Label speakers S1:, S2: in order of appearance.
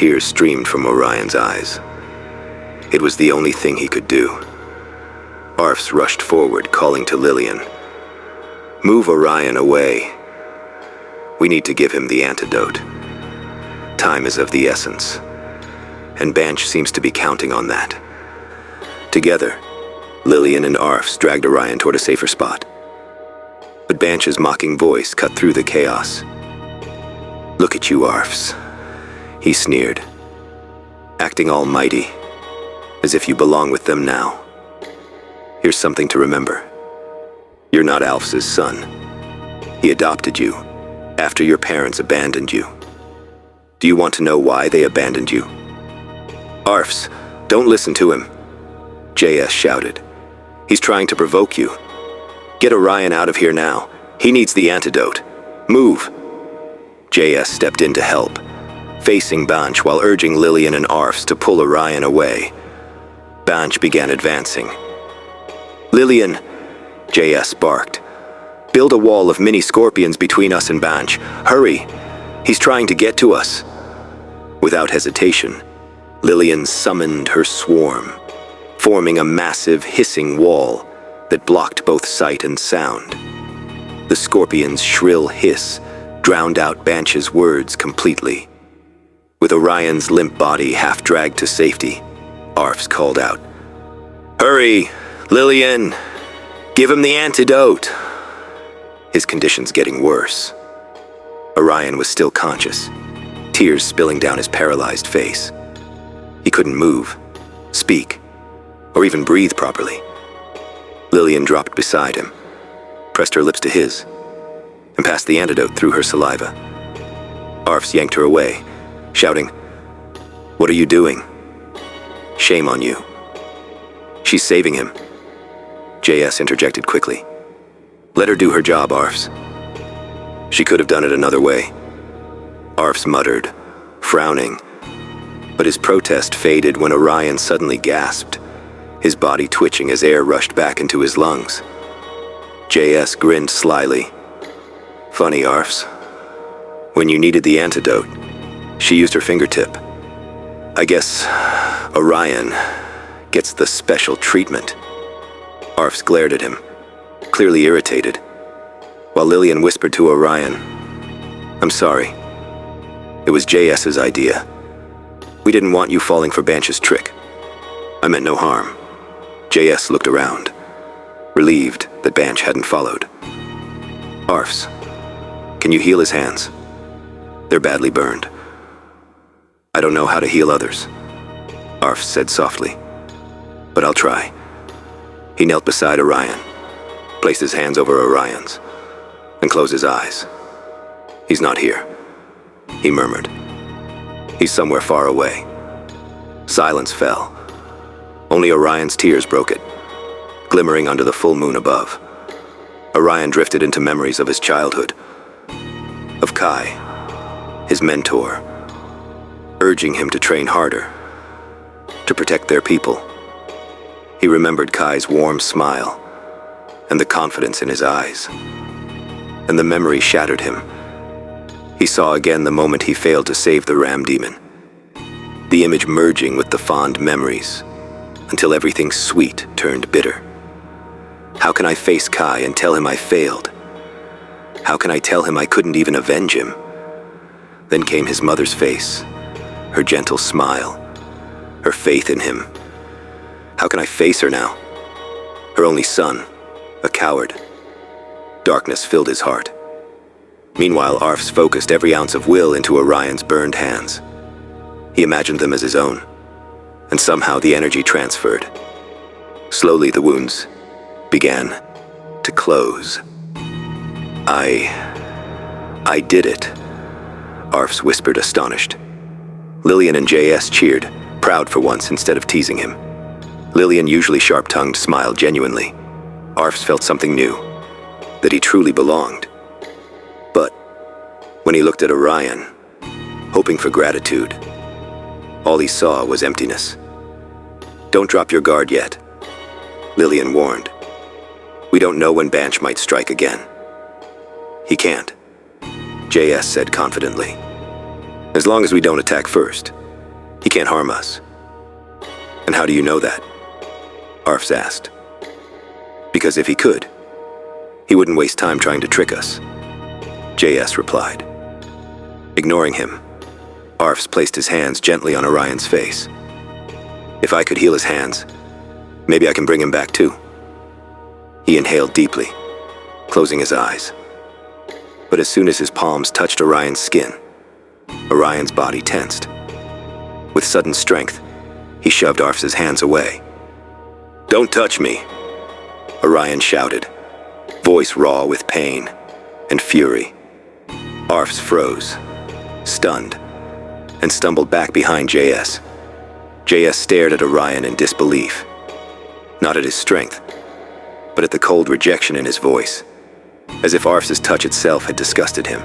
S1: Tears streamed from Orion's eyes. It was the only thing he could do. Arfs rushed forward, calling to Lillian. "Move Orion away. We need to give him the antidote. Time is of the essence, and Banch seems to be counting on that." Together, Lillian and Arfs dragged Orion toward a safer spot. But Banch's mocking voice cut through the chaos. "Look at you, Arfs," he sneered, "acting almighty, as if you belong with them now. Here's something to remember. You're not Alph's son. He adopted you after your parents abandoned you. Do you want to know why they abandoned you?" "Arfs, don't listen to him," JS shouted. "He's trying to provoke you. Get Orion out of here now. He needs the antidote. Move." JS stepped in to help, facing Banch while urging Lillian and Arfs to pull Orion away. Banch began advancing. "Lillian," JS barked, "build a wall of mini scorpions between us and Banch. Hurry! He's trying to get to us." Without hesitation, Lillian summoned her swarm, forming a massive hissing wall that blocked both sight and sound. The scorpion's shrill hiss drowned out Banch's words completely. With Orion's limp body half dragged to safety, Arfs called out, "Hurry, Lillian! Give him the antidote!" His condition's getting worse. Orion was still conscious, tears spilling down his paralyzed face. He couldn't move, speak, or even breathe properly. Lillian dropped beside him, pressed her lips to his, and passed the antidote through her saliva. Arfs yanked her away, shouting, "What are you doing? Shame on you." "She's saving him," JS interjected quickly. "Let her do her job, Arfs." "She could have done it another way," Arfs muttered, frowning. But his protest faded when Orion suddenly gasped, his body twitching as air rushed back into his lungs. JS grinned slyly. "Funny, Arfs. When you needed the antidote, she used her fingertip. I guess Orion gets the special treatment." Arfs glared at him, clearly irritated, while Lillian whispered to Orion, "I'm sorry. It was JS's idea. We didn't want you falling for Banch's trick. I meant no harm." JS looked around, relieved that Banch hadn't followed. "Arfs, can you heal his hands? They're badly burned." "I don't know how to heal others," Arfs said softly, "but I'll try." He knelt beside Orion, placed his hands over Orion's, and closed his eyes. "He's not here," he murmured. "He's somewhere far away." Silence fell. Only Orion's tears broke it, glimmering under the full moon above. Orion drifted into memories of his childhood, of Kai, his mentor, urging him to train harder, to protect their people. He remembered Kai's warm smile and the confidence in his eyes, and the memory shattered him. He saw again the moment he failed to save the ram demon, the image merging with the fond memories, until everything sweet turned bitter. How can I face Kai and tell him I failed? How can I tell him I couldn't even avenge him? Then came his mother's face, her gentle smile, her faith in him. How can I face her now? Her only son, a coward. Darkness filled his heart. Meanwhile, Arfs focused every ounce of will into Orion's burned hands. He imagined them as his own, and somehow the energy transferred. Slowly the wounds began to close. I did it," Arfs whispered, astonished. Lillian and JS cheered, proud for once instead of teasing him. Lillian, usually sharp-tongued, smiled genuinely. Arfs felt something new, that he truly belonged. But when he looked at Orion, hoping for gratitude, all he saw was emptiness. "Don't drop your guard yet," Lillian warned. "We don't know when Banch might strike again." "He can't," JS said confidently. "As long as we don't attack first, He can't harm us. And how do you know that? Arfs asked. Because if he could, he wouldn't waste time trying to trick us, JS replied. Ignoring him, Arfs placed his hands gently on Orion's face. If I could heal his hands, maybe I can bring him back too. He inhaled deeply, closing his eyes. But as soon as his palms touched Orion's skin, Orion's body tensed. With sudden strength, he shoved Arfs' hands away. "Don't touch me," Orion shouted, voice raw with pain and fury. Arfs froze, stunned, and stumbled back behind JS. JS stared at Orion in disbelief, not at his strength, but at the cold rejection in his voice, as if Arfs' touch itself had disgusted him.